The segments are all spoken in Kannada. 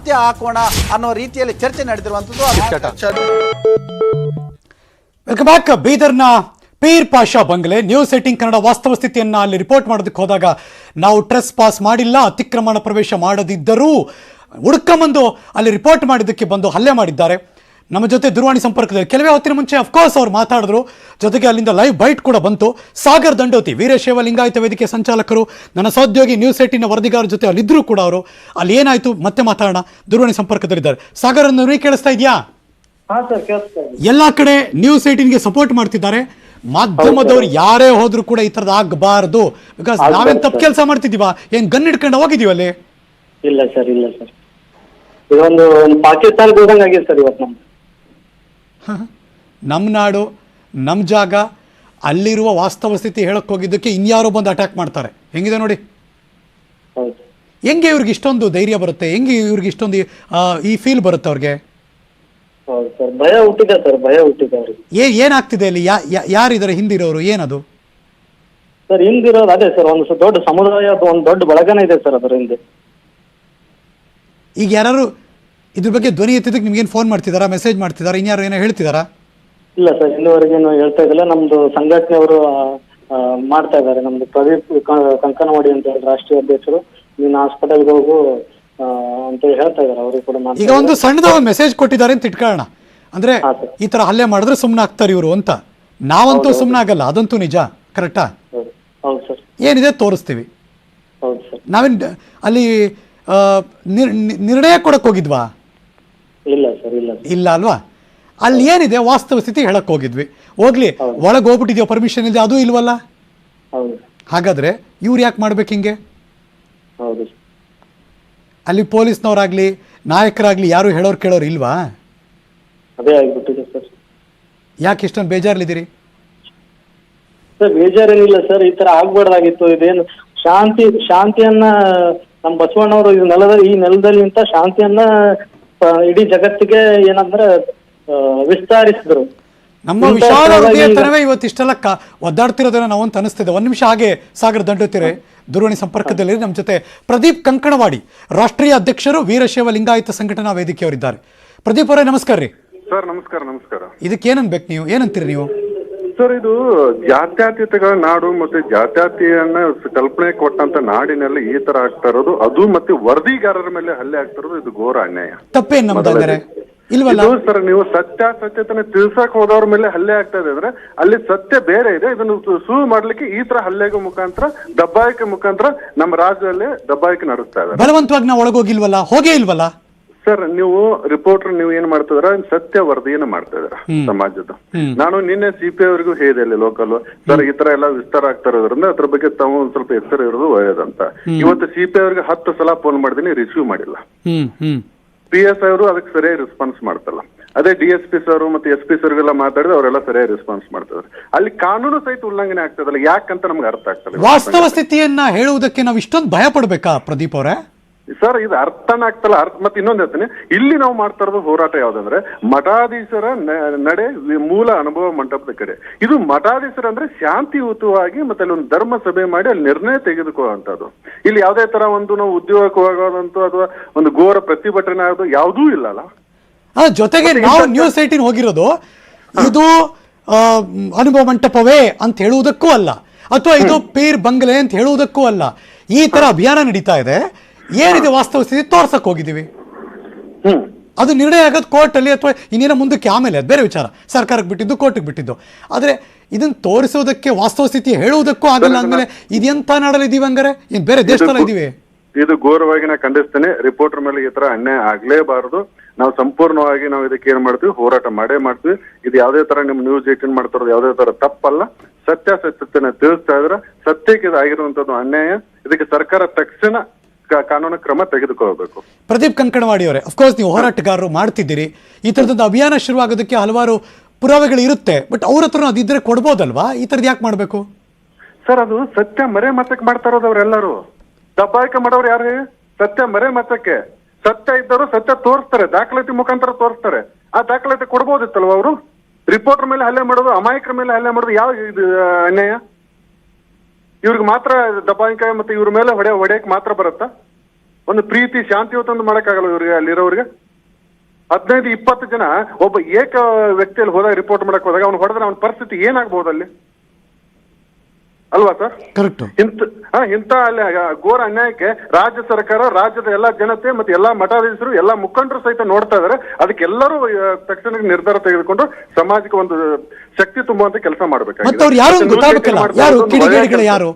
ಅಂತ್ಯ ಹಾಕೋಣ ಅನ್ನೋ ರೀತಿಯಲ್ಲಿ ಚರ್ಚೆ ನಡೆದಿರುವಂಥದ್ದು. Welcome back. ಬೀದರ್ನ ಪೀರ್ ಪಾಷಾ ಬಂಗ್ಲೆ ನ್ಯೂಸ್ 18 ಕನ್ನಡ ವಾಸ್ತವ ಸ್ಥಿತಿಯನ್ನು ಅಲ್ಲಿ ರಿಪೋರ್ಟ್ ಮಾಡೋದಕ್ಕೆ ಹೋದಾಗ ನಾವು ಟ್ರೆಸ್ ಪಾಸ್ ಮಾಡಿಲ್ಲ, ಅತಿಕ್ರಮಣ ಪ್ರವೇಶ ಮಾಡದಿದ್ದರೂ ಹುಡ್ಕೊಂಬಂದು ಅಲ್ಲಿ ರಿಪೋರ್ಟ್ ಮಾಡಿದ್ದಕ್ಕೆ ಬಂದು ಹಲ್ಲೆ ಮಾಡಿದ್ದಾರೆ. ನಮ್ಮ ಜೊತೆ ದೂರವಾಣಿ ಸಂಪರ್ಕದಲ್ಲಿ ಕೆಲವೇ ಹೊತ್ತಿನ ಮುಂಚೆ ಅಫ್ಕೋರ್ಸ್ ಅವ್ರು ಮಾತಾಡಿದ್ರು. ಜೊತೆಗೆ ಅಲ್ಲಿಂದ ಲೈವ್ ಬೈಟ್ ಕೂಡ ಬಂತು. ಸಾಗರ್ ದಂಡೋತಿ, ವೀರಶೈವ ಲಿಂಗಾಯತ ವೇದಿಕೆ ಸಂಚಾಲಕರು, ನನ್ನ ಸಹೋದ್ಯೋಗಿ ನ್ಯೂಸ್ 18ನ ವರದಿಗಾರ ಜೊತೆ ಅಲ್ಲಿದ್ದರೂ ಕೂಡ ಅವರು ಅಲ್ಲಿ ಏನಾಯಿತು ಮತ್ತೆ ಮಾತಾಡೋಣ. ದೂರವಾಣಿ ಸಂಪರ್ಕದಲ್ಲಿದ್ದಾರೆ. ಸಾಗರ್ ಅನ್ನೋರು ಕೇಳಿಸ್ತಾ ಇದೆಯಾ? ಎಲ್ಲ ಕಡೆ ನ್ಯೂಸ್ 18ಗೆ ಸಪೋರ್ಟ್ ಮಾಡ್ತಿದ್ದಾರೆ. ಮಾಧ್ಯಮದವ್ರು ಯಾರೇ ಹೋದ್ರು ಕೂಡ ಈ ತರದ್ ಆಗಬಾರ್ದು. ಬಿಕಾಸ್ ನಾವೇನ್ ತಪ್ಪು ಕೆಲಸ ಮಾಡ್ತಿದೀವ? ಏನ್ ಗನ್ ಹಿಡ್ಕೊಂಡು ಹೋಗಿದೀವ ಅಲ್ಲಿ? ಇಲ್ಲ ಸರ್, ಇಲ್ಲ ಸರ್. ಇದೊಂದು ಪಾಕಿಸ್ತಾನಕ್ಕೆ ಹೋದಂಗೆ ಆಗಿದೆ ಸರ್ ಇವತ್ತು. ನಮ್ಮ ನಾಡು, ನಮ್ಮ ಜಾಗ, ಅಲ್ಲಿರುವ ವಾಸ್ತವ ಸ್ಥಿತಿ ಹೇಳಕ್ ಹೋಗಿದ್ದಕ್ಕೆ ಇನ್ಯಾರೋ ಬಂದು ಅಟ್ಯಾಕ್ ಮಾಡ್ತಾರೆ. ಹೆಂಗಿದೆ ನೋಡಿ. ಹೆಂಗೆ ಇವ್ರಿಗೆ ಇಷ್ಟೊಂದು ಧೈರ್ಯ ಬರುತ್ತೆ? ಹೆಂಗೆ ಇವ್ರಿಗೆ ಇಷ್ಟೊಂದು ಈ ಫೀಲ್ ಬರುತ್ತೆ ಅವ್ರಿಗೆ? ಭಯ ಹುಟ್ಟಿದೆ ಸರ್, ಭಯ ಹುಟ್ಟಿದೆ ಅವ್ರಿಗೆ. ಏನಾಗ್ತಿದೆ ಅಲ್ಲಿ? ಯಾರಿದ್ದಾರೆ ಹಿಂದಿರೋರು? ಏನದು ಸರ್? ಹಿಂದಿರೋದು ಅದೇ ಸರ್, ಒಂದು ದೊಡ್ಡ ಸಮುದಾಯ, ಒಂದು ದೊಡ್ಡ ಬಳಗನೇ ಇದೆ ಸರ್ ಅದರ ಹಿಂದೆ. ಈಗ ಯಾರು ಇದ್ರ ಬಗ್ಗೆ ಧ್ವನಿ ಎತ್ತಿದ್ದಕ್ಕೆ ನಿಮ್ಗೇನು ಫೋನ್ ಮಾಡ್ತಿದಾರಾ, ಮೆಸೇಜ್ ಮಾಡ್ತಿದಾರಾ, ಇನ್ಯಾರು ಏನೋ ಹೇಳ್ತಿದಾರಾ? ಇಲ್ಲ ಸರ್, ಇನ್ನುವರೆಗೇನು ಹೇಳ್ತಾ ಇದ್ದಿಲ್ಲ. ನಮ್ದು ಸಂಘಟನೆಯವರು ಮಾಡ್ತಾ ಇದ್ದಾರೆ. ನಮ್ದು ಪ್ರದೀಪ್ ಕಂಕನವಾಡಿ ಅಂತ ಹೇಳಿ ರಾಷ್ಟ್ರೀಯ ಅಧ್ಯಕ್ಷರು, ನೀನು ಹಾಸ್ಪಿಟಲ್ಗೆ ಹೋಗು ಅಂತ ಹೇಳ್ತಾ ಇದಾರೆ. ಅವರು ಕೂಡ ಈಗ ಒಂದು ಸಣ್ಣದ ಒಂದು ಮೆಸೇಜ್ ಕೊಟ್ಟಿದ್ದಾರೆ ಅಂತ ಇಟ್ಕೊಳ್ಳೋಣ. ಅಂದ್ರೆ ಈ ತರ ಹಲ್ಲೆ ಮಾಡಿದ್ರೆ ಸುಮ್ಮನೆ ಆಗ್ತಾರೆ ಇವರು ಅಂತ. ನಾವಂತೂ ಸುಮ್ಮನೆ ಆಗಲ್ಲ, ಅದಂತೂ ನಿಜ. ಕರೆಕ್ಟಾ? ಹೌದು ಸರ್. ಏನಿದೆ ತೋರಿಸ್ತೀವಿ. ಹೌದು ಸರ್. ನಾವೇನ್ ಅಲ್ಲಿ ನಿರ್ಣಯ ಕೊಡಕ್ ಹೋಗಿದ್ವಾ? ಇಲ್ಲ ಸರ್, ಇಲ್ಲ. ಇಲ್ಲ ಅಲ್ವಾ? ಅಲ್ಲಿ ಏನಿದೆ ವಾಸ್ತವ ಸ್ಥಿತಿ ಹೇಳಕ್ ಹೋಗಿದ್ವಿ. ಹೋಗ್ಲಿ, ಒಳಗೆ ಹೋಗ್ಬಿಟ್ಟಿದ್ಯೋ ಪರ್ಮಿಷನ್ ಇದೆ, ಅದು ಇಲ್ವಲ್ಲ. ಹಾಗಾದ್ರೆ ಇವ್ರು ಯಾಕೆ ಮಾಡ್ಬೇಕು ಹಿಂಗೆ? ಹೌದು. ಅಲ್ಲಿ ಪೊಲೀಸ್ನವರಾಗ್ಲಿ ನಾಯಕರಾಗ್ಲಿ ಯಾರು ಹೇಳೋರು ಕೇಳೋರು ಇಲ್ವಾ? ಅದೇ ಆಗ್ಬಿಟ್ಟಿದೆ ಸರ್. ಯಾಕೆ ಇಷ್ಟೊಂದು ಬೇಜಾರಲ್ಲಿದ್ದೀರಿ? ಸರ್ ಬೇಜಾರೇನಿಲ್ಲ ಸರ್, ಈ ತರ ಆಗ್ಬಾರ್ದಾಗಿತ್ತು. ಇದೇನು ಶಾಂತಿಯನ್ನ ನಮ್ಮ ಬಸವಣ್ಣವರು ಈ ನೆಲದಲ್ಲಿ ನಿಂತ ಶಾಂತಿಯನ್ನ ಇಡೀ ಜಗತ್ತಿಗೆ ಏನಂದ್ರೆ ವಿಸ್ತರಿಸಿದ್ರು. ನಮ್ಮ ವಿಶಾಲ ಹೃದಯತನವೇ ಇವತ್ತಿಷ್ಟೆಲ್ಲ ಒದ್ದಾಡ್ತಿರೋದನ್ನ ನಾವಂತ ಅನಿಸ್ತಿದೆ. ಒಂದ್ ನಿಮಿಷ ಹಾಗೆ ಸಾಗರ್ ದಂಡೋತಿರೆ ದೂರವಾಣಿ ಸಂಪರ್ಕದಲ್ಲಿ ನಮ್ಮ ಜೊತೆ ಪ್ರದೀಪ್ ಕಂಕಣವಾಡಿ, ರಾಷ್ಟ್ರೀಯ ಅಧ್ಯಕ್ಷರು, ವೀರಶೈವ ಲಿಂಗಾಯತ ಸಂಘಟನಾ ವೇದಿಕೆಯವರಿದ್ದಾರೆ. ಪ್ರದೀಪ್ ಅವರೇ ನಮಸ್ಕಾರ ರೀ. ಸರ್ ನಮಸ್ಕಾರ. ನಮಸ್ಕಾರ. ಇದಕ್ಕೆ ಏನನ್ಬೇಕು ನೀವು? ಏನಂತೀರಿ ನೀವು? ಸರ್, ಇದು ಜಾತ್ಯತೀತಗಳ ನಾಡು ಮತ್ತೆ ಜಾತ್ಯತೀಯನ್ನ ಕಲ್ಪನೆ ಕೊಟ್ಟಂತ ನಾಡಿನಲ್ಲಿ ಈ ತರ ಆಗ್ತಾ ಇರೋದು, ಅದು ಮತ್ತೆ ವರದಿಗಾರರ ಮೇಲೆ ಹಲ್ಲೆ ಆಗ್ತಾ ಇರೋದು, ಇದು ಘೋರ ಅನ್ಯಾಯ. ತಪ್ಪೇನ್ ನಮ್ದು ಇಲ್ವಲ್ಲ ಸರ್? ನೀವು ಸತ್ಯತೆನ ತಿಳ್ಸಕ್ ಹೋದವ್ರ ಮೇಲೆ ಹಲ್ಲೆ ಆಗ್ತಾ ಇದೆ ಅಂದ್ರೆ ಅಲ್ಲಿ ಸತ್ಯ ಬೇರೆ ಇದೆ. ಇದನ್ನು ಸುಳ್ಳು ಮಾಡ್ಲಿಕ್ಕೆ ಈ ತರ ಹಲ್ಲೆಗೆ ಮುಖಾಂತರ, ದಬ್ಬಾಯಿಕೆ ಮುಖಾಂತರ ನಮ್ಮ ರಾಜ್ಯದಲ್ಲಿ ದಬ್ಬಾಯಿಕೆ ನಡೆಸ್ತಾ ಇದ್ದಾರೆ. ಬಲವಂತವಾಗಿ ನಾವು ಒಳಗೋಗಿಲ್ವಲ್ಲ, ಹೋಗೇ ಇಲ್ವಲ್ಲ. ಸರ್, ನೀವು ರಿಪೋರ್ಟರ್ ನೀವು ಏನ್ ಮಾಡ್ತಿದಾರ, ಸತ್ಯ ವರದಿಯನ್ನ ಮಾಡ್ತಾ ಇದಾರ ಸಮಾಜದ. ನಾನು ನಿನ್ನೆ CP ಅವರಿಗೂ ಹೇಳಿದೆ ಅಲ್ಲಿ ಲೋಕಲ್, ಸರ್ ಈ ತರ ಎಲ್ಲ ವಿಸ್ತಾರ ಆಗ್ತಾ ಇರೋದ್ರಿಂದ ಅದ್ರ ಬಗ್ಗೆ ತಾವು ಒಂದ್ ಸ್ವಲ್ಪ ಎಚ್ಚರ ಇರೋದು ಒಳ್ಳೇದಂತ. ಇವತ್ತು CP ಅವರಿಗೆ 10 ಸಲ ಫೋನ್ ಮಾಡಿದೀನಿ, ರಿಸೀವ್ ಮಾಡಿಲ್ಲ. PSI ಅವರು ಅದಕ್ಕೆ ಸರಿಯಾಗಿ ರೆಸ್ಪಾನ್ಸ್ ಮಾಡ್ತಲ್ಲ. ಅದೇ DSP ಸರ್ ಮತ್ತೆ SP ಸರ್ಗೆಲ್ಲ ಮಾತಾಡಿದ್ರೆ ಅವರೆಲ್ಲ ಸರಿಯಾಗಿ ರೆಸ್ಪಾನ್ಸ್ ಮಾಡ್ತಿದ್ದಾರೆ. ಅಲ್ಲಿ ಕಾನೂನು ಸಹಿತ ಉಲ್ಲಂಘನೆ ಆಗ್ತದಲ್ಲ, ಯಾಕಂತ ನಮ್ಗೆ ಅರ್ಥ ಆಗ್ತದೆ. ವಾಸ್ತವ ಸ್ಥಿತಿಯನ್ನ ಹೇಳುವುದಕ್ಕೆ ನಾವು ಇಷ್ಟೊಂದು ಭಯ ಪಡ್ಬೇಕಾ ಪ್ರದೀಪ್ ಅವರೇ? ಸರ್, ಇದು ಅರ್ಥನ ಆಗ್ತಲ್ಲ. ಮತ್ತೆ ಇನ್ನೊಂದು ಹೇಳ್ತೀನಿ, ಇಲ್ಲಿ ನಾವು ಮಾಡ್ತಾ ಇರೋದು ಹೋರಾಟ ಯಾವ್ದಂದ್ರೆ ಮಠಾಧೀಶರ ನಡೆ ಮೂಲ ಅನುಭವ ಮಂಟಪದ ಕಡೆ. ಇದು ಮಠಾಧೀಶರ ಅಂದ್ರೆ ಶಾಂತಿಯುತವಾಗಿ ಮತ್ತೆ ಅಲ್ಲಿ ಒಂದು ಧರ್ಮ ಸಭೆ ಮಾಡಿ ಅಲ್ಲಿ ನಿರ್ಣಯ ತೆಗೆದುಕೊಳ್ಳುವಂತದ್ದು. ಇಲ್ಲಿ ಯಾವುದೇ ತರ ಒಂದು ನಾವು ಉದ್ಯೋಗಕ್ಕೆ ಹೋಗೋದಂತೂ ಅಥವಾ ಒಂದು ಘೋರ ಪ್ರತಿಭಟನೆ ಆಗೋದು ಯಾವುದೂ ಇಲ್ಲಲ್ಲ. ಜೊತೆಗೆ ನಾವು ನ್ಯೂಸ್ 18 ಹೋಗಿರೋದು ಇದು ಅನುಭವ ಮಂಟಪವೇ ಅಂತ ಹೇಳುವುದಕ್ಕೂ ಅಲ್ಲ, ಅಥವಾ ಇದು ಪೀರ್ ಬಂಗ್ಲೆ ಅಂತ ಹೇಳುವುದಕ್ಕೂ ಅಲ್ಲ. ಈ ತರ ಅಭಿಯಾನ ನಡೀತಾ ಇದೆ. ಏನಿದೆ ವಾಸ್ತವ ಸ್ಥಿತಿ ತೋರ್ಸಕ್ ಹೋಗಿದ್ದೀವಿ. ಅದು ನಿರ್ಣಯ ಆಗೋದು ಕೋರ್ಟ್ ಅಲ್ಲಿ ಅಥವಾ ಇನ್ನೇನೋ ಮುಂದಕ್ಕೆ, ಆಮೇಲೆ ಅದು ಬೇರೆ ವಿಚಾರ. ಸರ್ಕಾರಕ್ಕೆ ಬಿಟ್ಟಿದ್ದು, ಕೋರ್ಟ್ಗೆ ಬಿಟ್ಟಿದ್ದು. ಆದ್ರೆ ಇದನ್ನ ತೋರಿಸೋದಕ್ಕೆ, ವಾಸ್ತವ ಸ್ಥಿತಿ ಹೇಳುವುದಕ್ಕೂ ಆಗಲ್ಲ ಅಂದ್ಮೇಲೆ ಇದೆಂತ ನಾಡಲ್ಲಿದ್ದೀವಿ ಹಂಗಾರೆ? ಇನ್ ಬೇರೆ ದೇಶದಲ್ಲ ಇದೀವಿ? ಇದು ಘೋರವಾಗಿ ನಾ ಖಂಡಿಸ್ತೇನೆ. ರಿಪೋರ್ಟರ್ ಮೇಲೆ ಈ ತರ ಅನ್ಯಾಯ ಆಗ್ಲೇಬಾರದು. ನಾವು ಸಂಪೂರ್ಣವಾಗಿ ನಾವು ಇದಕ್ಕೆ ಏನ್ ಮಾಡ್ತೀವಿ, ಹೋರಾಟ ಮಾಡೇ ಮಾಡ್ತೀವಿ. ಇದು ಯಾವುದೇ ತರ ನಿಮ್ ನ್ಯೂಸ್ 18 ಮಾಡ್ತಾ ಇರೋದು ಯಾವುದೇ ತರ ತಪ್ಪಲ್ಲ. ಸತ್ಯಾಸತ್ಯತೆನ ತಿಳಿಸ್ತಾ ಇದ್ರೆ ಸತ್ಯಕ್ಕೆ ಇದಾಗಿರುವಂತದ್ದು ಅನ್ಯಾಯ. ಇದಕ್ಕೆ ಸರ್ಕಾರ ತಕ್ಷಣ ಕಾನೂನು ಕ್ರಮ ತೆಗೆದುಕೊಳ್ಳಬೇಕು. ಪ್ರದೀಪ್ ಕಂಕಣವಾಡಿ ಅವರೇ, ಅಫ್ಕೋರ್ಸ್ ನೀವು ಹೋರಾಟಗಾರರು ಮಾಡ್ತಿದ್ದೀರಿ. ಈ ತರದೊಂದು ಅಭಿಯಾನ ಶುರುವಾಗೋದಕ್ಕೆ ಹಲವಾರು ಪುರಾವೆಗಳು ಇರುತ್ತೆ. ಬಟ್ ಅವ್ರ ಹತ್ರ ಅದಿದ್ರೆ ಕೊಡ್ಬೋದಲ್ವಾ? ಈ ತರದ್ ಯಾಕೆ ಮಾಡ್ಬೇಕು? ಸರ್, ಅದು ಸತ್ಯ ಮರೆ ಮತಕ್ಕೆ ಮಾಡ್ತಾ ಇರೋದು ಅವರೆಲ್ಲರೂ. ದಬ್ಬಾಯಿಕೆ ಮಾಡೋರು ಯಾರು? ಸತ್ಯ ಮರೆ ಮತಕ್ಕೆ. ಸತ್ಯ ಇದ್ದವರು ಸತ್ಯ ತೋರಿಸ್ತಾರೆ, ದಾಖಲಾತಿ ಮುಖಾಂತರ ತೋರಿಸ್ತಾರೆ. ಆ ದಾಖಲಾತಿ ಕೊಡ್ಬೋದಿತ್ತಲ್ವ ಅವರು? ರಿಪೋರ್ಟರ್ ಮೇಲೆ ಹಲ್ಲೆ ಮಾಡೋದು, ಅಮಾಯಕರ ಮೇಲೆ ಹಲ್ಲೆ ಮಾಡೋದು ಯಾವ ಇದು ಅನ್ಯಾಯ? ಇವ್ರಿಗೆ ಮಾತ್ರ ದಬ್ಬಾಯಿಕೆ ಮತ್ತೆ ಇವ್ರ ಮೇಲೆ ಹೊಡೆಯಕ್ ಮಾತ್ರ ಬರುತ್ತಾ? ಒಂದು ಪ್ರೀತಿ ಶಾಂತಿಯುತಂದು ಮಾಡಕ್ಕಾಗಲ್ಲ ಇವ್ರಿಗೆ ಅಲ್ಲಿರೋರಿಗೆ. 15-20 ಜನ ಒಬ್ಬ ಏಕ ವ್ಯಕ್ತಿಯಲ್ಲಿ ಹೋದಾಗ ರಿಪೋರ್ಟ್ ಮಾಡಕ್ ಹೋದಾಗ ಅವ್ನು ಹೊಡೆದ್ರೆ ಅವನ ಪರಿಸ್ಥಿತಿ ಏನಾಗಬಹುದು ಅಲ್ಲಿ ಅಲ್ವಾ ಸರ್? ಕರೆಕ್ಟ್. ಇಂಥ ಅಲ್ಲಿ ಘೋರ ಅನ್ಯಾಯಕ್ಕೆ ರಾಜ್ಯ ಸರ್ಕಾರ, ರಾಜ್ಯದ ಎಲ್ಲಾ ಜನತೆ ಮತ್ತೆ ಎಲ್ಲಾ ಮಠಾಧೀಶರು, ಎಲ್ಲಾ ಮುಖಂಡರು ಸಹಿತ ನೋಡ್ತಾ ಇದಾರೆ. ಅದಕ್ಕೆಲ್ಲರೂ ತಕ್ಷಣ ನಿರ್ಧಾರ ತೆಗೆದುಕೊಂಡು ಸಮಾಜಕ್ಕೆ ಒಂದು ಶಕ್ತಿ ತುಂಬುವಂತ ಕೆಲಸ ಮಾಡ್ಬೇಕಾಗಿದೆ. ಮತ್ತೆ ಅವ್ರು ಯಾರು ಗೊತ್ತಾಗಬೇಕಲ್ಲ, ಯಾರು ಕಿಡಿಗೇಡಿಗಳು, ಯಾರು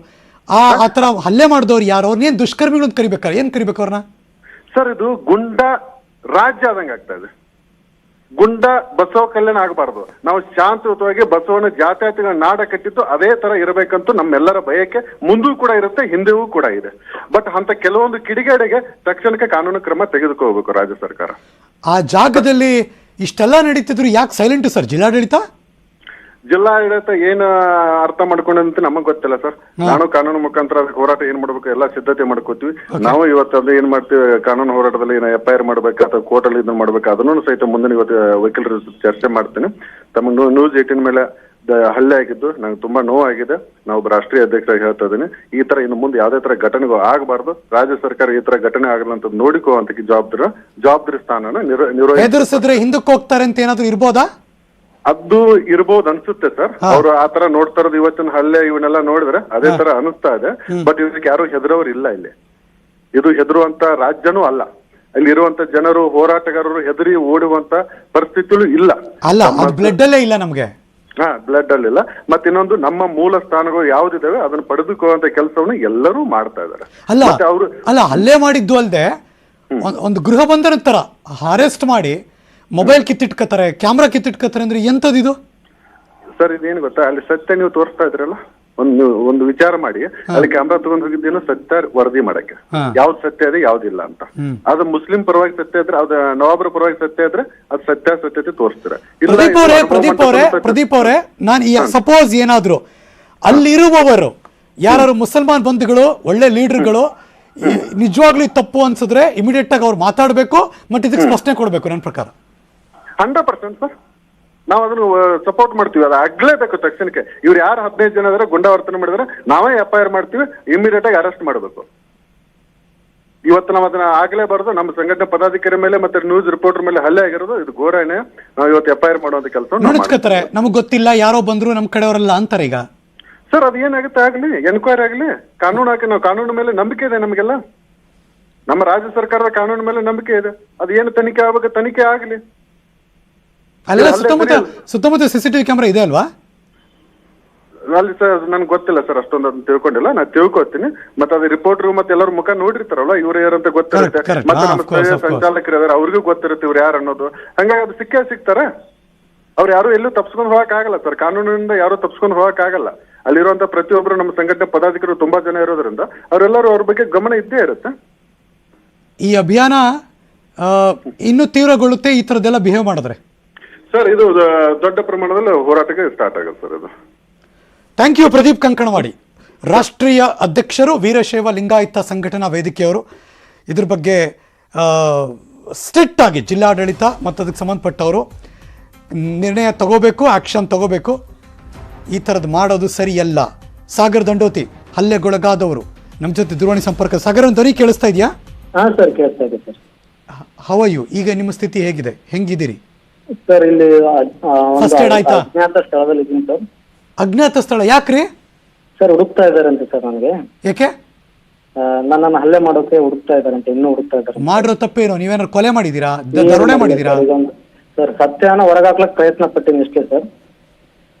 ಆತರ ಹಲ್ಲೆ ಮಾಡಿದವ್ರು ಯಾರು, ಅವ್ರನ್ನೇನ್ ದುಷ್ಕರ್ಮಿಗಳು ಅಂತ ಕರಿಬೇಕಾರೆ, ಏನ್ ಕರಿಬೇಕು ಅವ್ರನ್ನ? ಸರ್, ಇದು ಗುಂಡ ರಾಜ್ಯ ಆದಂಗೆ ಆಗ್ತಾ ಇದೆ. ಗುಂಡ ಬಸವ ಕಲ್ಯಾಣ ಆಗಬಾರ್ದು. ನಾವು ಶಾಂತಯುತವಾಗಿ ಬಸವನ ಜಾತ್ಯಾತಿಗಳ ನಾಡ ಕಟ್ಟಿದ್ದು ಅದೇ ತರ ಇರಬೇಕಂತೂ ನಮ್ಮೆಲ್ಲರ ಬಯಕೆ ಮುಂದೂ ಕೂಡ ಇರುತ್ತೆ, ಹಿಂದೆಯೂ ಕೂಡ ಇದೆ. ಬಟ್ ಅಂತ ಕೆಲವೊಂದು ಕಿಡಿಗೇಡಿಗೆ ತಕ್ಷಣಕ್ಕೆ ಕಾನೂನು ಕ್ರಮ ತೆಗೆದುಕೋಬೇಕು ರಾಜ್ಯ ಸರ್ಕಾರ. ಆ ಜಾಗದಲ್ಲಿ ಇಷ್ಟೆಲ್ಲ ನಡೀತಿದ್ರು ಯಾಕೆ ಸೈಲೆಂಟ್ ಸರ್ ಜಿಲ್ಲಾಡಳಿತ? ಜಿಲ್ಲಾಡಳಿತ ಏನ್ ಅರ್ಥ ಮಾಡ್ಕೊಂಡಂತ ನಮಗ್ ಗೊತ್ತಿಲ್ಲ ಸರ್. ನಾನು ಕಾನೂನು ಮುಖಾಂತರ ಹೋರಾಟ ಏನ್ ಮಾಡ್ಬೇಕು ಎಲ್ಲ ಸಿದ್ಧತೆ ಮಾಡ್ಕೋತೀವಿ. ನಾವು ಇವತ್ತು ಏನ್ ಮಾಡ್ತೀವಿ, ಕಾನೂನು ಹೋರಾಟದಲ್ಲಿ ಏನೋ FIR ಮಾಡ್ಬೇಕು ಅಥವಾ ಕೋರ್ಟ್ ಅಲ್ಲಿ ಇದನ್ನ ಮಾಡ್ಬೇಕು, ಅದನ್ನು ಸಹಿತ ಮುಂದಿನ ಇವತ್ತು ವಕೀಲರ ಚರ್ಚೆ ಮಾಡ್ತೀನಿ. ತಮ್ಮ ನ್ಯೂಸ್ 18 ಮೇಲೆ ಹಲ್ಲೆ ಆಗಿದ್ದು ನಂಗೆ ತುಂಬಾ ನೋವಾಗಿದೆ. ನಾವು ರಾಷ್ಟ್ರೀಯ ಅಧ್ಯಕ್ಷರಾಗಿ ಹೇಳ್ತಾ ಇದ್ದೀನಿ, ಈ ತರ ಇನ್ನು ಮುಂದೆ ಯಾವ್ದೇ ತರ ಘಟನೆಗಳು ಆಗಬಾರ್ದು. ರಾಜ್ಯ ಸರ್ಕಾರ ಈ ತರ ಘಟನೆ ಆಗಲ್ಲ ಅಂತ ನೋಡಿಕೊಳ್ಳುವಂತ ಜವಾಬ್ದಾರಿ ಸ್ಥಾನನ ಎದುರಿಸಿದ್ರೆ ಹಿಂದಕ್ಕೆ ಹೋಗ್ತಾರೆ ಅಂತ ಏನಾದ್ರು ಇರ್ಬೋದಾ? ಅದು ಇರ್ಬೋದು ಅನ್ಸುತ್ತೆ ಸರ್. ಅವ್ರು ಆತರ ನೋಡ್ತಾ ಇರೋದು ಇವತ್ತಿನ ಹಲ್ಲೆ ಇವನ್ನೆಲ್ಲ ನೋಡಿದ್ರೆ ಅದೇ ತರ ಅನಿಸ್ತಾ ಇದೆ. ಬಟ್ ಇದಕ್ಕೆ ಯಾರು ಹೆದರೋರು ಇಲ್ಲ. ಇಲ್ಲಿ ಇದು ಹೆದರುವಂತ ರಾಜ್ಯನೂ ಅಲ್ಲ. ಅಲ್ಲಿ ಇರುವಂತ ಜನರು, ಹೋರಾಟಗಾರರು ಹೆದರಿ ಓಡುವಂತ ಪರಿಸ್ಥಿತಿಲೂ ಇಲ್ಲ. ಬ್ಲಡ್ ಅಲ್ಲೇ ಇಲ್ಲ ನಮ್ಗೆ. ಬ್ಲಡ್ ಅಲ್ಲಿ ಇಲ್ಲ. ಮತ್ತೆ ಇನ್ನೊಂದು, ನಮ್ಮ ಮೂಲ ಸ್ಥಾನಗಳು ಯಾವ್ದಿದಾವೆ ಅದನ್ನ ಪಡೆದುಕೊಳ್ಳುವಂತ ಕೆಲಸವನ್ನು ಎಲ್ಲರೂ ಮಾಡ್ತಾ ಇದಾರೆ. ಅಲ್ಲ ಹಲ್ಲೆ ಮಾಡಿದ್ದು ಅಲ್ದೆ ಒಂದು ಗೃಹ ಬಂಧನ ತರ ಅರೆಸ್ಟ್ ಮಾಡಿ ಮೊಬೈಲ್ ಕಿತ್ತಿಟ್ಕೋತಾರೆ, ಕ್ಯಾಮ್ರಾ ಕಿತ್ತಿಟ್ಕೋತಾರೆ ಅಂದ್ರೆ ಎಂತದಿದು ಸರ್? ಇದೇನು ಗೊತ್ತಾ, ಅಲ್ಲಿ ಸತ್ಯ ನೀವು ತೋರಿಸ್ತಾ ಇದ್ರಲ್ಲ, ಒಂದು ವಿಚಾರ ಮಾಡಿ. ಅಲ್ಲಿ ಕ್ಯಾಮ್ರಾ ತಗೊಂಡ್ ಹೋಗಿದ್ದೇನು ಸತ್ಯ ವರದಿ ಮಾಡಕ್ಕೆ, ಯಾವ್ದು ಸತ್ಯ ಇದೆ ಯಾವ್ದಿಲ್ಲ ಅಂತ. ಅದು ಮುಸ್ಲಿಂ ಪರವಾಗಿ ಸತ್ಯ ಇದ್ರೆ, ಅದು ನವಾಬರ ಪರವಾಗಿ ಸತ್ಯ ಇದ್ರೆ ಅದು ಸತ್ಯಾಸತ್ಯತೆ ತೋರಿಸ್ತಾರೆ. ಪ್ರದೀಪ್ ಅವರೇ, ನಾನು ಸಪೋಸ್ ಏನಾದ್ರು ಅಲ್ಲಿರುವವರು ಯಾರು ಮುಸಲ್ಮಾನ್ ಬಂಧುಗಳು, ಒಳ್ಳೆ ಲೀಡರ್ಗಳು ನಿಜವಾಗ್ಲೂ ತಪ್ಪು ಅನ್ಸಿದ್ರೆ ಇಮಿಡಿಯೇಟ್ ಆಗಿ ಅವ್ರು ಮಾತಾಡ್ಬೇಕು, ಮತ್ತೆ ಇದಕ್ಕೆ ಸ್ಪಷ್ಟನೆ ಕೊಡ್ಬೇಕು. ನನ್ನ ಪ್ರಕಾರ 100% ಸರ್, ನಾವು ಅದನ್ನು ಸಪೋರ್ಟ್ ಮಾಡ್ತೀವಿ. ಅದು ಆಗ್ಲೇಬೇಕು ತಕ್ಷಣಕ್ಕೆ. ಇವ್ರು ಯಾರು 15 ಜನ ಇದಾರೆ ಗುಂಡಾವರ್ತನೆ ಮಾಡಿದ್ರೆ ನಾವೇ FIR ಮಾಡ್ತೀವಿ, ಇಮಿಡಿಯೇಟ್ ಆಗಿ ಅರೆಸ್ಟ್ ಮಾಡಬೇಕು. ಇವತ್ತು ನಾವು ಅದನ್ನ ಆಗ್ಲೇಬಾರ್ದು. ನಮ್ಮ ಸಂಘಟನೆ ಪದಾಧಿಕಾರಿ ಮೇಲೆ ಮತ್ತೆ ನ್ಯೂಸ್ ರಿಪೋರ್ಟರ್ ಮೇಲೆ ಹಲ್ಲೆ ಆಗಿರೋದು ಇದು ಘೋರನೆ. ನಾವು ಇವತ್ತು FIR ಮಾಡುವಂತ ಕೆಲಸ ನೋಡ್ಕೊತಾರೆ. ನಮಗ್ ಗೊತ್ತಿಲ್ಲ, ಯಾರೋ ಬಂದ್ರು ನಮ್ ಕಡೆಯವರೆಲ್ಲ ಅಂತಾರೆ. ಈಗ ಸರ್, ಅದು ಏನಾಗುತ್ತೆ ಆಗ್ಲಿ, ಎನ್ಕ್ವೈರಿ ಆಗ್ಲಿ, ಕಾನೂನು ಹಾಕಿ. ನಾವು ಕಾನೂನು ಮೇಲೆ ನಂಬಿಕೆ ಇದೆ ನಮಗೆಲ್ಲ. ನಮ್ಮ ರಾಜ್ಯ ಸರ್ಕಾರದ ಕಾನೂನು ಮೇಲೆ ನಂಬಿಕೆ ಇದೆ. ಅದು ಏನು ತನಿಖೆ ಆಗ್ಬೇಕು, ತನಿಖೆ ಆಗ್ಲಿ. ಅಲ್ಲೆಲ್ಲ ಸುತ್ತಮುತ್ತ CCTV ಕ್ಯಾಮ್ರಾ ಇದೆ ಅಲ್ವಾ? ಅಲ್ಲಿ ಸರ್ ನನ್ಗೆ ಗೊತ್ತಿಲ್ಲ ಸರ್, ಅಷ್ಟೊಂದು ಅದನ್ನ ತಿಳ್ಕೊಂಡಿಲ್ಲ. ನಾನು ತಿಳ್ಕೊತೀನಿ. ಮತ್ತೆ ಅದು ರಿಪೋರ್ಟರ್ ಮತ್ತೆ ಎಲ್ಲರೂ ಮುಖ ನೋಡಿರ್ತಾರಲ್ಲ, ಇವ್ರು ಯಾರಂತ ಗೊತ್ತಿರುತ್ತೆ. ಮತ್ತೆ ನಮ್ಮ ಸ್ಥಳೀಯ ಸಂಚಾಲಕರು ಇದಾರೆ, ಅವ್ರಿಗೂ ಗೊತ್ತಿರುತ್ತೆ ಇವ್ರು ಯಾರು ಅನ್ನೋದು. ಹಂಗಾಗಿ ಅದು ಸಿಗ್ತಾರೆ. ಅವ್ರು ಯಾರು ಎಲ್ಲೂ ತಪ್ಸ್ಕೊಂಡು ಹೋಗಕ್ ಆಗಲ್ಲ ಸರ್. ಕಾನೂನಿನಿಂದ ಯಾರು ತಪ್ಸ್ಕೊಂಡು ಹೋಗಕ್ ಆಗಲ್ಲ. ಅಲ್ಲಿರುವಂತ ಪ್ರತಿಯೊಬ್ಬರು ನಮ್ಮ ಸಂಘಟನೆ ಪದಾಧಿಕಾರಿಗಳು ತುಂಬಾ ಜನ ಇರೋದ್ರಿಂದ ಅವರೆಲ್ಲರೂ ಅವ್ರ ಬಗ್ಗೆ ಗಮನ ಇದ್ದೇ ಇರುತ್ತೆ. ಈ ಅಭಿಯಾನ ಇನ್ನೂ ತೀವ್ರಗೊಳ್ಳುತ್ತೆ ಈ ತರದೆಲ್ಲ ಬಿಹೇವ್ ಮಾಡಿದ್ರೆ ಸರ್. ಇದು ದೊಡ್ಡ ಪ್ರಮಾಣದಲ್ಲಿ ಹೋರಾಟಕ್ಕೆ ಸ್ಟಾರ್ಟ್ ಆಗುತ್ತೆ ಸರ್. ಇದು ಥ್ಯಾಂಕ್ ಯು ಪ್ರದೀಪ್ ಕಂಕಣವಾಡಿ, ರಾಷ್ಟ್ರೀಯ ಅಧ್ಯಕ್ಷರು, ವೀರಶೈವ ಲಿಂಗಾಯತ ಸಂಘಟನಾ ವೇದಿಕೆಯವರು. ಇದ್ರ ಬಗ್ಗೆ ಸ್ಟ್ರಿಕ್ಟ್ ಆಗಿ ಜಿಲ್ಲಾಡಳಿತ ಮತ್ತು ಅದಕ್ಕೆ ಸಂಬಂಧಪಟ್ಟವರು ನಿರ್ಣಯ ತಗೋಬೇಕು, ಆಕ್ಷನ್ ತಗೋಬೇಕು. ಈ ಥರದ್ದು ಮಾಡೋದು ಸರಿಯಲ್ಲ. ಸಾಗರ್ ದಂಡೋತಿ ಹಲ್ಲೆಗೊಳಗಾದವರು ನಮ್ಮ ಜೊತೆ ದೂರವಾಣಿ ಸಂಪರ್ಕ. ಸಾಗರ್ ಧ್ವನಿ ಕೇಳಿಸ್ತಾ ಇದೆಯಾ? ಸರ್ ಕೇಳ್ತಾ ಇದೆ ಸರ್. How are you? ಈಗ ನಿಮ್ಮ ಸ್ಥಿತಿ ಹೇಗಿದೆ, ಹೆಂಗಿದ್ದೀರಿ ಸರ್? ಇಲ್ಲಿ ಫಸ್ಟ್ ಏಡ್ ಆಯ್ತಾ? ಅಜ್ಞಾತ ಸ್ಥಳದಲ್ಲಿ ಇದ್ದೀನಿ ಸರ್. ಅಜ್ಞಾತ ಸ್ಥಳ ಯಾಕ್ರಿ ಸರ್? ಹುಡುಕ್ತಾ ಇದಾರಂತೆ ಸರ್ ನನಗೆ. ಯಾಕೆ? ನನ್ನನ್ನು ಹಲ್ಲೆ ಮಾಡೋಕೆ ಹುಡುಕ್ತಾ ಇದಾರಂತೆ, ಇನ್ನೂ ಹುಡುಕ್ತಾ ಇದ್ದಾರೆ. ಮಾಡಿರೋ ತಪ್ಪೇನು? ನೀವೇನಾದ್ರು ಕೊಲೆ ಮಾಡಿದೀರಾ, ದರೋಡೆ ಮಾಡಿದೀರಾ? ಸರ್, ಸತ್ಯನ ಹೊರಗಾಕ್ಲಕ್ ಪ್ರಯತ್ನ ಪಟ್ಟಿನಿ ಅಷ್ಟೇ ಸರ್.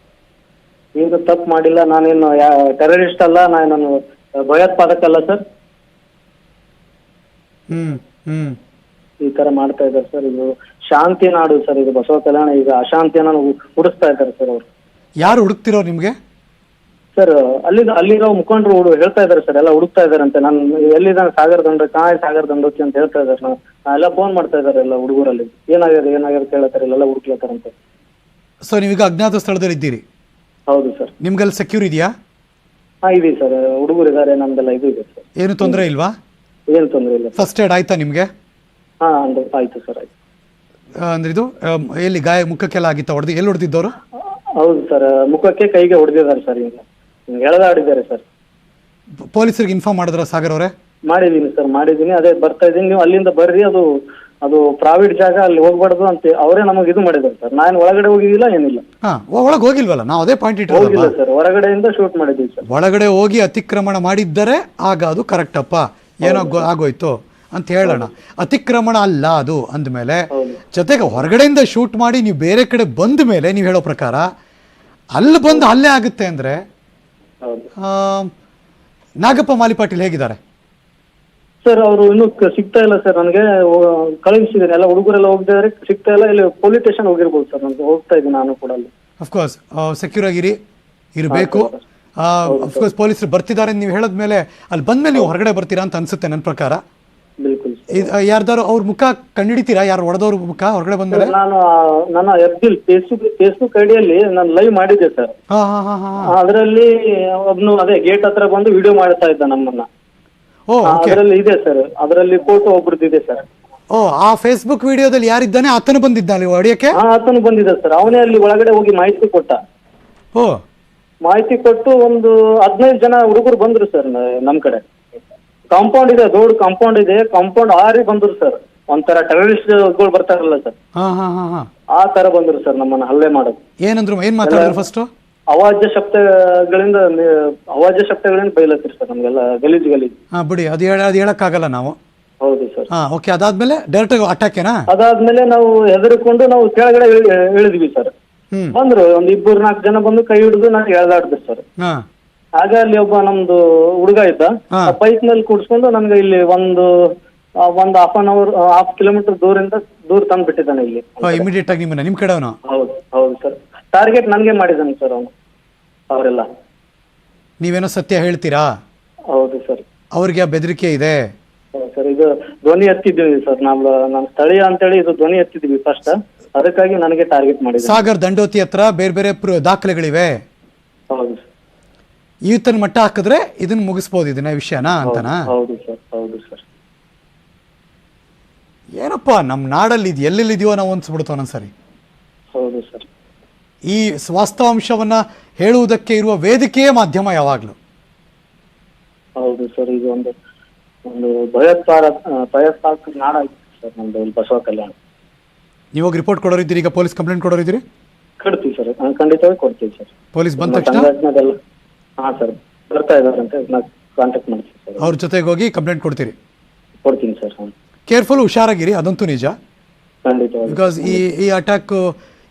ಈಗ ತಪ್ಪು ಮಾಡಿಲ್ಲ. ನಾನೇನು ಟೆರರಿಸ್ಟ್ ಅಲ್ಲ, ನಾನು ಭಯೋತ್ಪಾದಕ ಅಲ್ಲ ಸರ್. ಈ ತರ ಮಾಡ್ತಾ ಇದ್ದಾರೆ ಸರ್. ಇದು ಶಾಂತಿ ನಾಡು ಸರ್, ಇದು ಬಸವ ಕಲ್ಯಾಣ. ಈಗ ಅಶಾಂತಿಯನ್ನ ಹುಡುಕ್ತಾ ಇದ್ದಾರೆ ಸರ್ ಅವರು. ಯಾರು ಹುಡುಕ್ತಿರೋ ನಿಮ್ಗೆ? ಸರ್, ಅಲ್ಲಿರೋ ಮುಖಂಡರು ಹೇಳ್ತಾ ಇದಾರೆ ಸರ್, ಎಲ್ಲ ಹುಡುಕ್ತಾ ಇದಾರಂತೆ. ನಾನು ಎಲ್ಲಿದ್ದಾನೆ ಸಾಗರ್ ದಂಡೋತಿ ಅಂತ ಹೇಳ್ತಾ ಇದಾರೆ. ಎಲ್ಲ ಫೋನ್ ಮಾಡ್ತಾ ಇದಾರೆ ಎಲ್ಲ ಹುಡುಗರಲ್ಲಿ. ಏನಾಗಿದೆ ಕೇಳತ್ತಾರೆ, ಎಲ್ಲ ಹುಡುಕ್ಲತ್ತಾರಂತೆ. ಸೊ ನೀವೀಗ ಅಜ್ಞಾತ ಸ್ಥಳದಲ್ಲಿ ಇದ್ದೀರಿ? ಹೌದು ಸರ್. ನಿಮ್ಗೆಲ್ಲ ಸೆಕ್ಯೂರ್ ಇದೆಯಾ? ಇದೆ ಸರ್, ಹುಡುಗರು ಇದಾರೆ, ನಮ್ದೆಲ್ಲ ಇದು ಇದೆ ಸರ್. ಏನು ತೊಂದರೆ ಇಲ್ವಾ? ಏನು ತೊಂದರೆ ಇಲ್ಲ. ಫಸ್ಟ್ ಏಡ್ ಆಯ್ತಾ ನಿಮ್ಗೆ? ಆಯ್ತು ಸರ್, ಆಯ್ತು. ಅಂದ್ರೆ ಇದು ಎಲ್ಲಿ ಗಾಯ, ಮುಖಕ್ಕೆಲ್ಲ ಆಗಿತ್ತಾ? ಎಲ್ಲಿ ಹೊಡೆದಿದ್ದವರು? ಹೌದು ಸರ್, ಮುಖಕ್ಕೆ ಕೈಗೆ ಹೊಡೆದಿದ್ದಾರೆ ಸರ್. ಈಗ ಎಳೆದಾಡಿದ್ದಾರೆ ಸರ್. ಪೊಲೀಸರಿಗೆ ಇನ್ಫಾರ್ಮ್ ಮಾಡಿದ್ರ ಸಾಗರ್ ಅವರೇ? ಮಾಡಿದೀನಿ ಸರ್, ಮಾಡಿದೀನಿ. ಅದೇ ಬರ್ತಾ ಇದೀನಿ, ನೀವು ಅಲ್ಲಿಂದ ಬರ್ರಿ, ಅದು ಪ್ರೈವೇಟ್ ಜಾಗ, ಅಲ್ಲಿ ಹೋಗ್ಬಾರ್ದು ಅಂತ ಅವರೇ ನಮಗೆ ಇದು ಮಾಡಿದ್ದಾರೆ ಸರ್. ನಾನು ಒಳಗಡೆ ಹೋಗಿದ್ದಿಲ್ಲ, ಏನಿಲ್ಲ. ಒಳಗೆ ಹೋಗಿಲ್ವಲ್ಲ, ನಾವು ಅದೇ ಪಾಯಿಂಟ್ ಹೋಗಿಲ್ಲ ಸರ್, ಹೊರಗಡೆಯಿಂದ ಶೂಟ್ ಮಾಡಿದ್ದೀವಿ ಸರ್. ಒಳಗಡೆ ಹೋಗಿ ಅತಿಕ್ರಮಣ ಮಾಡಿದ್ದರೆ ಆಗ ಅದು ಕರೆಕ್ಟಪ್ಪ, ಏನೋ ಆಗೋಯ್ತು ಅಂತ ಹೇಳೋಣ. ಅತಿಕ್ರಮಣ ಅಲ್ಲ ಅದು ಅಂದಮೇಲೆ, ಜೊತೆಗೆ ಹೊರಗಡೆಯಿಂದ ಶೂಟ್ ಮಾಡಿ ನೀವು ಬೇರೆ ಕಡೆ ಬಂದ ಮೇಲೆ ನೀವು ಹೇಳೋ ಪ್ರಕಾರ ಅಲ್ಲಿ ಬಂದು ಹಲ್ಲೆ ಆಗುತ್ತೆ ಅಂದ್ರೆ ನಾಗಪ್ಪ ಮಾಲಿಪಾಟೀಲ್ ಹೇಗಿದ್ದಾರೆ ಸರ್? ಅವರು ಇನ್ನೂ ಸಿಗ್ತಾ ಇಲ್ಲ ಸರ್, ನನಗೆ ಕಳುಹಿಸಿದ್ದಾರೆ. ಎಲ್ಲ ಹುಡುಗರೆಲ್ಲ ಹೋಗಿದ್ದಾರೆ, ಸಿಗ್ತಾ ಇಲ್ಲ. ಇಲ್ಲಿ ಪೊಲೀಸ್ ಸ್ಟೇಷನ್ ಹೋಗಿರ್ಬೋದು ಸರ್, ನನಗೆ ಹೋಗ್ತಾ ಇದ್ದೀನಿ ನಾನು ಕೂಡ ಅಲ್ಲಿ. ಅಫ್ಕೋರ್ಸ್ ಸೆಕ್ಯೂರ್ ಆಗಿರಿ, ಇರಬೇಕು. ಅಫ್ಕೋರ್ಸ್ ಪೊಲೀಸರು ಬರ್ತಿದ್ದಾರೆ ನೀವು ಹೇಳಿದ್ಮೇಲೆ ಅಲ್ಲಿ ಬಂದ್ಮೇಲೆ ನೀವು ಹೊರಗಡೆ ಬರ್ತೀರಾ ಅಂತ ಅನ್ಸುತ್ತೆ ನನ್ನ ಪ್ರಕಾರ. ಯಾರ್ದಾರು ಅವ್ರ ಮುಖ ಕಂಡಿಡಿತೀರಾ? ಯಾರು ಹೊಡೆದವ್ರ ಮುಖ ಹೊರಗಡೆ ಬಂದ್ಮೇಲೆ? ನಾನು ನನ್ನ ಎಫ್ಬಿಲ್ ಫೇಸ್ಬುಕ್ ಐಡಿಯಲ್ಲಿ ನಾನು ಲೈವ್ ಮಾಡಿದ್ದೆ ಸರ್. ಅದರಲ್ಲಿ ಒಬ್ನು ಅದೇ ಗೇಟ್ ಹತ್ರ ಬಂದು ವಿಡಿಯೋ ಮಾಡ್ತಾ ಇದ್ದ ನಮ್ಮನ್ನ. ಅದರಲ್ಲಿ ಇದೆ ಸರ್, ಅದರಲ್ಲಿ ಫೋಟೋ ಒಬ್ರದ್ದಿದೆ ಸರ್. ಆ ಫೇಸ್ಬುಕ್ ವಿಡಿಯೋದಲ್ಲಿ ಯಾರಿದ್ದಾನೆ ಆತನು ಬಂದಿದ್ದ ಅಲ್ಲಿ ಹೊಡೆಯಕ್ಕೆ? ಆತನು ಬಂದಿದ್ದ ಸರ್, ಅವನೇ ಅಲ್ಲಿ ಒಳಗಡೆ ಹೋಗಿ ಮಾಹಿತಿ ಕೊಟ್ಟ. ಮಾಹಿತಿ ಕೊಟ್ಟು ಒಂದು 15 ಜನ ಹುಡುಗರು ಬಂದ್ರು ಸರ್ ನಮ್ ಕಡೆ. ಕಾಂಪೌಂಡ್ ಇದೆ, ದೊಡ್ಡ ಕಾಂಪೌಂಡ್ ಇದೆ, ಕಾಂಪೌಂಡ್ ಆರಿ ಬಂದ್ರು ಸರ್. ಒಂಥರ ಟೆರರಿಸ್ಟ್ಗಳು ಬರ್ತಾರಲ್ಲ ಸರ್, ಆ ತರ ಬಂದ್ರು ಸರ್ ನಮ್ಮನ್ನ ಹಲ್ಲೆ ಮಾಡೋದು. ಏನಂದ್ರು, ಏನ್ ಮಾತಾಡಿದ್ರು ಫಸ್ಟ್? ಅವಾಜ್ಯ ಶಬ್ದಗಳಿಂದ ಬೈಲತ್ತೀರಿ ಸರ್ ನಮ್ಗೆಲ್ಲ, ಗಲೀಜು. ಬಿಡಿ, ಅದು ಹೇಳಕ್ಕಾಗಲ್ಲ ನಾವು. ಹೌದು ಸರ್. ಓಕೆ, ಅದಾದ್ಮೇಲೆ ಡೈರೆಕ್ಟ್ ಅಟ್ಯಾಕೇನಾ? ಅದಾದ್ಮೇಲೆ ನಾವು ಹೆದರ್ಕೊಂಡು ನಾವು ಕೆಳಗಡೆ ಇಳಿದ್ವಿ ಸರ್. ಬಂದ್ರು ಒಂದ್ 2-4 ಜನ ಬಂದು ಕೈ ಹಿಡಿದು ನಾನು ಎಳ್ದಾಡ್ದೆ ಸರ್. ಆಗ ಅಲ್ಲಿ ಒಬ್ಬ ನಮ್ದು ಹುಡುಗ ಇದ್ದ, ಬೈಕ್ ನಲ್ಲಿ ಕೂಡ್ಸ್ಕೊಂಡು ನನ್ಗೆ ಇಲ್ಲಿ ಒಂದು ಹಾಫ್ ಕಿಲೋಮೀಟರ್ ದೂರ ತಂದು ಬಿಟ್ಟಿದ್ದಾನೆ ಇಲ್ಲಿ. ಇಮಿಡಿಯೇಟ್ ಆಗಿ ನಿಮ್ ಕಡೆ ಅವನು? ಹೌದು ಸರ್, ಟಾರ್ಗೆಟ್ ನನ್ಗೆ ಮಾಡಿದ್ದಾನೆ ಸರ್ ಅವನು. ಅವರೆಲ್ಲ ನೀವೇನೋ ಸತ್ಯ ಹೇಳ್ತೀರಾ? ಹೌದು ಸರ್. ಅವ್ರಿಗೆ ಆ ಬೆದರಿಕೆ ಇದೆ ಸರ್. ಇದು ಧ್ವನಿ ಎತ್ತಿದ್ದೀವಿ ಸರ್, ನಮ್ಮ ಸ್ಥಳೀಯ ಅಂತೇಳಿ ಇದು ಧ್ವನಿ ಎತ್ತಿದ್ವಿ ಫಸ್ಟ್, ಅದಕ್ಕಾಗಿ ನನಗೆ ಟಾರ್ಗೆಟ್ ಮಾಡಿದ್ರು. ಸಾಗರ್ ದಂಡೋತಿ ಹತ್ರ ಬೇರೆ ಬೇರೆ ದಾಖಲೆಗಳಿವೆ. ಹೌದು ಸರ್. ಈತನ ಮಟ್ಟ ಹಾಕಿದ್ರೆ ಇದನ್ನ ಮುಗಿಸ್ಬೋದು, ಇದನ್ನ ವಿಷಯನಾ ಅಂತನಾ? ಹೌದು ಸರ್, ಹೌದು ಸರ್. ಏನಪ್ಪ ನಮ್ಮ ನಾಡಲ್ಲಿ ಇದು ಎಲ್ಲೆಲ್ಲಿದೆಯೋ ನಾವು ಅನ್ಸ್ಬಿಡ್ತು ಒಂದೊಂದ್ಸರಿ. ಹೌದು ಸರ್. ಈ ವಾಸ್ತವಾಂಶವನ್ನ ಹೇಳುವುದಕ್ಕೆ ಇರುವ ವೇದಿಕೆಯೇ ಮಾಧ್ಯಮ ಯಾವಾಗ್ಲೂ. ಹೌದು ಸರ್, ಇದು ಒಂದು ಭಯೋತ್ಪಾದಕ ನಾಡ ಸರ್ ನಮ್ದು ಬಸವ ಕಲ್ಯಾಣ. ನೀವಾಗ ರಿಪೋರ್ಟ್ ಕೊಡೋರಿದ್ದೀರಿ, ಈಗ ಪೊಲೀಸ್ ಕಂಪ್ಲೇಂಟ್ ಕೊಡೋರಿದ್ದೀರಿ? ಕೊಡ್ತೀವಿ ಸರ್, ಖಂಡಿತವಾಗಿ ಕೊಡ್ತೀವಿ ಸರ್. ಪೊಲೀಸ್ ಬಂದ ತಕ್ಷಣ? ಹಾ ಸರ್, ಬರ್ತಾ ಇದಾರಂತೆ, ಕಾಂಟ್ಯಾಕ್ಟ್ ಮಾಡ್ತೀವಿ ಸರ್. ಅವ್ರ ಜೊತೆಗೆ ಹೋಗಿ ಕಂಪ್ಲೇಂಟ್ ಕೊಡ್ತೀರಿ? ಕೊಡ್ತೀನಿ ಸರ್. ಕೇರ್ಫುಲ್, ಹುಷಾರಾಗಿರಿ, ಅದಂತೂ ನಿಜ. ಖಂಡಿತವಾಗಿ. ಬಿಕಾಸ್ ಈ ಅಟ್ಯಾಕ್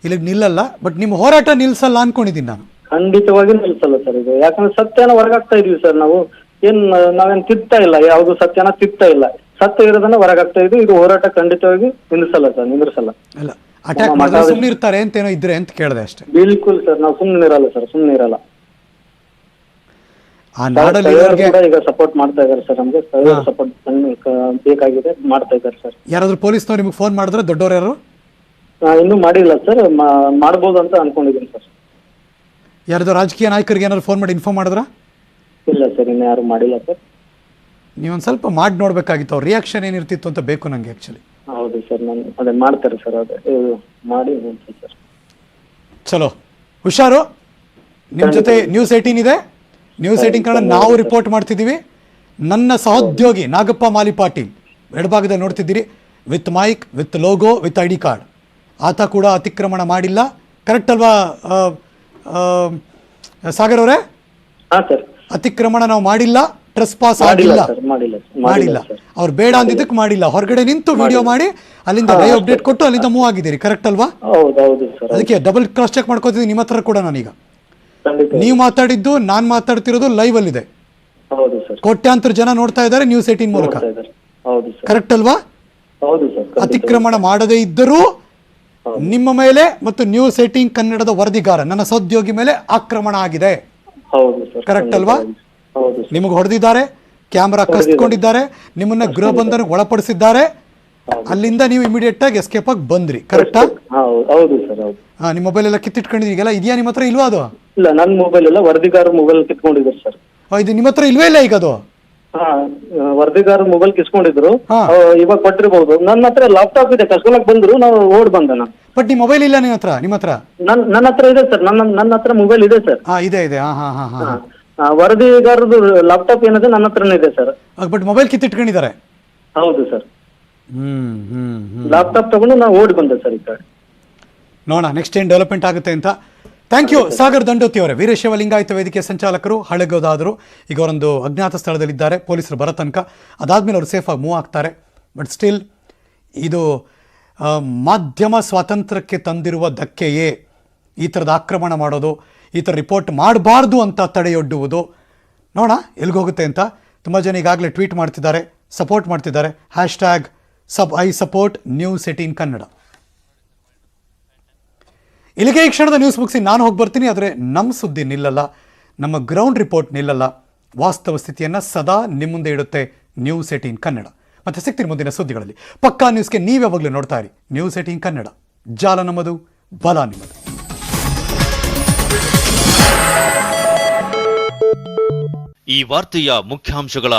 ಇಲ್ಲಿ ನಿಲ್ಲಲ್ಲ, ಬಟ್ ನಿಮ್ಮ ಹೋರಾಟ ನಿಲ್ಸಲ್ಲ ಅನ್ಕೊಂಡಿದ್ದೀನಿ ನಾನು. ಖಂಡಿತವಾಗಿ ನಿಲ್ಸಲ್ಲ ಸರ್ ಇದು, ಯಾಕಂದ್ರೆ ಸತ್ಯನ ಹೊರಗಾಗ್ತಾ ಇದೀವಿ ಸರ್ ನಾವು. ನಾವೇನ್ ತಿದ್ತಾ ಇಲ್ಲ, ಯಾವ್ದು ಸತ್ಯನ ತಿದ್ತಾ ಇಲ್ಲ, ಸತ್ಯ ಇರೋದನ್ನ ಹೊರಗಾಗ್ತಾ ಇದೀವಿ. ಇದು ಹೋರಾಟ ಖಂಡಿತವಾಗಿ ನಿಲ್ಲಿಸಲ್ಲ ಸರ್, ನಿಂದ್ರಿಸಲ್ಲ. ಅಲ್ಲ, ಅಟ್ಯಾಕ್ ಮಾಡಿದ್ರೆ ಸುಮ್ಮನೆ ಇರ್ತಾರೆ ಅಂತೇನೋ ಇದ್ರೆ ಅಂತ ಕೇಳಿದೆ ಅಷ್ಟೇ. ಬಿಲ್ಕುಲ್ ಸರ್, ನಾವು ಸುಮ್ಮನೆ ಇರಲ್ಲ ಸರ್, ಸುಮ್ಮನೆ ಇರಲ್ಲ. ಆ ನಾಡಲ್ಲಿ ಈಗ ಸಪೋರ್ಟ್ ಮಾಡ್ತಾ ಇದಾರೆ ಸರ್, ನಮ್ಗೆ ಸಪೋರ್ಟ್ ಬೇಕಾಗಿದೆ, ಮಾಡ್ತಾ ಇದ್ದಾರೆ ಸರ್. ಯಾರಾದ್ರೂ ಪೊಲೀಸ್ನವ್ರು ನಿಮ್ಗೆ ಫೋನ್ ಮಾಡಿದ್ರೆ? ದೊಡ್ಡವ್ರು ಯಾರು? ಇನ್ನೂ ಮಾಡಿಲ್ಲ ಸರ್, ಮಾಡ್ಬೋದು ಅಂತ ಅನ್ಕೊಂಡಿದ್ದೀನಿ ಸರ್. ಯಾರಾದ್ರೂ ರಾಜಕೀಯ ನಾಯಕರಿಗೆ ಏನಾದ್ರು ಫೋನ್ ಮಾಡಿ ಇನ್ಫಾರ್ಮ್ ಮಾಡಿದ್ರ? ಇಲ್ಲ ಸರ್, ಇನ್ನು ಯಾರು ಮಾಡಿಲ್ಲ ಸರ್. ನೀವೊಂದು ಸ್ವಲ್ಪ ಮಾಡಿ ನೋಡ್ಬೇಕಾಗಿತ್ತು, ಅವ್ರ ರಿಯಾಕ್ಷನ್ ಏನಿರ್ತಿತ್ತು ಅಂತ ಬೇಕು ನಂಗೆ ಆಕ್ಚುಲಿ. ಹೌದು ಸರ್, ನಾನು ಅದೇ ಮಾಡ್ತಾರೆ ಸರ್, ಅದೇ ಮಾಡಿ ಸರ್. ಚಲೋ, ಹುಷಾರು. ನಿಮ್ಮ ಜೊತೆ ನ್ಯೂಸ್ 18 ಇದೆ, ನ್ಯೂಸ್ 18 ಕನ್ನಡ ನಾವು ರಿಪೋರ್ಟ್ ಮಾಡ್ತಿದ್ದೀವಿ. ನನ್ನ ಸಹೋದ್ಯೋಗಿ ನಾಗಪ್ಪ ಮಾಲಿಪಾಟೀಲ್ ಎಡಭಾಗದಲ್ಲಿ ನೋಡ್ತಿದ್ದೀರಿ, with mic, with logo, with ID card. ಆತ ಕೂಡ ಅತಿಕ್ರಮಣ ಮಾಡಿಲ್ಲ, ಕರೆಕ್ಟ್ ಅಲ್ವಾ ಸಾಗರ್ ಅವರೇ? ಅತಿಕ್ರಮಣ ನಾವು ಮಾಡಿಲ್ಲ, ಟ್ರೆಸ್ ಪಾಸ್ ಆಗಿಲ್ಲ, ಮಾಡಿಲ್ಲ. ಅವ್ರು ಬೇಡ ಅಂದಿದ್ದಕ್ಕೆ ಮಾಡಿಲ್ಲ, ಹೊರಗಡೆ ನಿಂತು ವಿಡಿಯೋ ಮಾಡಿ ಅಲ್ಲಿಂದ ಲೈವ್ ಅಪ್ಡೇಟ್ ಕೊಟ್ಟು ಅಲ್ಲಿಂದ ಮೂವ್ ಆಗಿದ್ದೀರಿ, ಕರೆಕ್ಟ್ ಅಲ್ವಾ? ಅದಕ್ಕೆ ಡಬಲ್ ಕ್ರಾಸ್ ಚೆಕ್ ಮಾಡ್ಕೋತಿದ್ದೀನಿ ನಿಮ್ಮ ಹತ್ರ ಕೂಡ ನಾನೀಗ. ನೀವು ಮಾತಾಡಿದ್ದು ನಾನ್ ಮಾತಾಡ್ತಿರೋದು ಲೈವ್ ಅಲ್ಲಿ ಇದೆ, ಕೋಟ್ಯಾಂತರ ಜನ ನೋಡ್ತಾ ಇದ್ದಾರೆ ನ್ಯೂಸ್ 18 ಮೂಲಕ, ಕರೆಕ್ಟ್ ಅಲ್ವಾ? ಅತಿಕ್ರಮಣ ಮಾಡದೇ ಇದ್ದರೂ ನಿಮ್ಮ ಮೇಲೆ ಮತ್ತು ನ್ಯೂಸ್ 18 ಕನ್ನಡದ ವರದಿಗಾರ ನನ್ನ ಸಹೋದ್ಯೋಗಿ ಮೇಲೆ ಆಕ್ರಮಣ ಆಗಿದೆ, ಕರೆಕ್ಟ್ ಅಲ್ವಾ? ನಿಮಗೆ ಹೊಡೆದಿದ್ದಾರೆ, ಕ್ಯಾಮರಾ ಕಸ್ಕೊಂಡಿದ್ದಾರೆ, ನಿಮ್ಮನ್ನ ಗೃಹ ಬಂಧನಕ್ಕೆ ಒಳಪಡಿಸಿದ್ದಾರೆ, ಅಲ್ಲಿಂದ ನೀವು ಇಮಿಡಿಯೇಟ್ ಆಗಿ ಎಸ್ಕೇಪ್ ಆಗಿ ಬಂದ್ರಿ, ಕರೆಕ್ಟಾ? ನಿಮ್ಮ ಮೊಬೈಲ್ ಎಲ್ಲ ಕಿತ್ತಿಟ್ಕೊಂಡಿದ್ದೀರಿಗೆಲ್ಲ ಇದೆಯಾ ನಿಮ್ಮ ಹತ್ರ? ಇಲ್ವಾ ಅದು? ಇಲ್ಲ, ನನ್ನ ಮೊಬೈಲ್ ಎಲ್ಲ ವರದಿಗಾರ ಮೊಬೈಲ್ ಕಿತ್ಕೊಂಡಿದ್ದಾರೆ ಸರ್. ಇದು ನಿಮ್ಮ ಹತ್ರ ಇಲ್ವೇ ಇಲ್ಲ ಈಗ ಅದು? ವರದಿಗಾರ ಮೊಬೈಲ್ ಕಿಸ್ಕೊಂಡಿದ್ರು, ಇವಾಗ ಕೊಟ್ಟಿರಬಹುದು. ನನ್ನ ಹತ್ರ ಲ್ಯಾಪ್ಟಾಪ್ ಇದೆ, ಕಸ್ಕೊಳಕ್ ಬಂದ್ರು, ನಾವು ಓಡ್ ಬಂದ. ಬಟ್ ನಿಮ್ಮ ಮೊಬೈಲ್ ಇಲ್ಲ ನಿಮ್ಮ ಹತ್ರ? ನಿಮ್ಮ ಹತ್ರ? ನನ್ನ ಹತ್ರ ಇದೆ ಸರ್, ನನ್ನ ಹತ್ರ ಮೊಬೈಲ್ ಇದೆ ಸರ್. ಇದೆ. ವರದಿಗಾರದು ಲ್ಯಾಪ್ಟಾಪ್ ಏನಿದೆ ನನ್ನ ಹತ್ರನೇ ಇದೆ ಸರ್. But mobile ಕಿತ್ತಿಟ್ಕೊಂಡಿದ್ದಾರೆ. ಹೌದು ಸರ್. ಹ್ಮ್ ಲ್ಯಾಪ್ಟಾಪ್ ತಗೊಂಡು ನಾವು ಓಡಿ ಬಂದೆ ಸರ್ ಈ ಕಡೆ. ನೋಡೋಣ ನೆಕ್ಸ್ಟ್ ಏನ್ ಡೆವಲಪ್ಮೆಂಟ್ ಆಗುತ್ತೆ ಅಂತ. ಥ್ಯಾಂಕ್ ಯು ಸಾಗರ್ ದಂಡೋತಿ ಅವರೇ, ವೀರಶೈವ ಲಿಂಗಾಯತ ವೇದಿಕೆ ಸಂಚಾಲಕರು, ಹಳೆಗೋದಾದರು. ಈಗ ಅವರೊಂದು ಅಜ್ಞಾತ ಸ್ಥಳದಲ್ಲಿದ್ದಾರೆ, ಪೊಲೀಸರು ಬರೋ ತನಕ. ಅದಾದ್ಮೇಲೆ ಅವರು ಸೇಫಾಗಿ ಮೂವ್ ಆಗ್ತಾರೆ. ಬಟ್ ಸ್ಟಿಲ್ ಇದು ಮಾಧ್ಯಮ ಸ್ವಾತಂತ್ರ್ಯಕ್ಕೆ ತಂದಿರುವ ಧಕ್ಕೆಯೇ ಈ ಥರದ ಆಕ್ರಮಣ ಮಾಡೋದು, ಈ ಥರ ರಿಪೋರ್ಟ್ ಮಾಡಬಾರ್ದು ಅಂತ ತಡೆಯೊಡ್ಡುವುದು. ನೋಡೋಣ ಎಲ್ಲಿಗೋಗುತ್ತೆ ಅಂತ. ತುಂಬ ಜನ ಈಗಾಗಲೇ ಟ್ವೀಟ್ ಮಾಡ್ತಿದ್ದಾರೆ, ಸಪೋರ್ಟ್ ಮಾಡ್ತಿದ್ದಾರೆ. #I support News18 Kannada. ಇಲ್ಲಿಗೆ ಈ ಕ್ಷಣದ ನ್ಯೂಸ್ ಮುಗಿಸಿ ನಾನು ಹೋಗಿ ಬರ್ತೀನಿ. ಆದರೆ ನಮ್ಮ ಸುದ್ದಿ ನಿಲ್ಲಲ್ಲ, ನಮ್ಮ ಗ್ರೌಂಡ್ ರಿಪೋರ್ಟ್ ನಿಲ್ಲಲ್ಲ. ವಾಸ್ತವ ಸ್ಥಿತಿಯನ್ನು ಸದಾ ನಿಮ್ಮ ಮುಂದೆ ಇಡುತ್ತೆ News18 ಕನ್ನಡ. ಮತ್ತೆ ಸಿಗ್ತೀನಿ ಮುಂದಿನ ಸುದ್ದಿಗಳಲ್ಲಿ. ಪಕ್ಕಾ ನ್ಯೂಸ್ಗೆ ನೀವು ಯಾವಾಗಲೂ ನೋಡ್ತಾ ಇರಿ News18 ಕನ್ನಡ. ಜಾಲ ನಮ್ಮದು, ಬಲ ನಿಮ್ಮದು. ಈ ವಾರ್ತೆಯ ಮುಖ್ಯಾಂಶಗಳ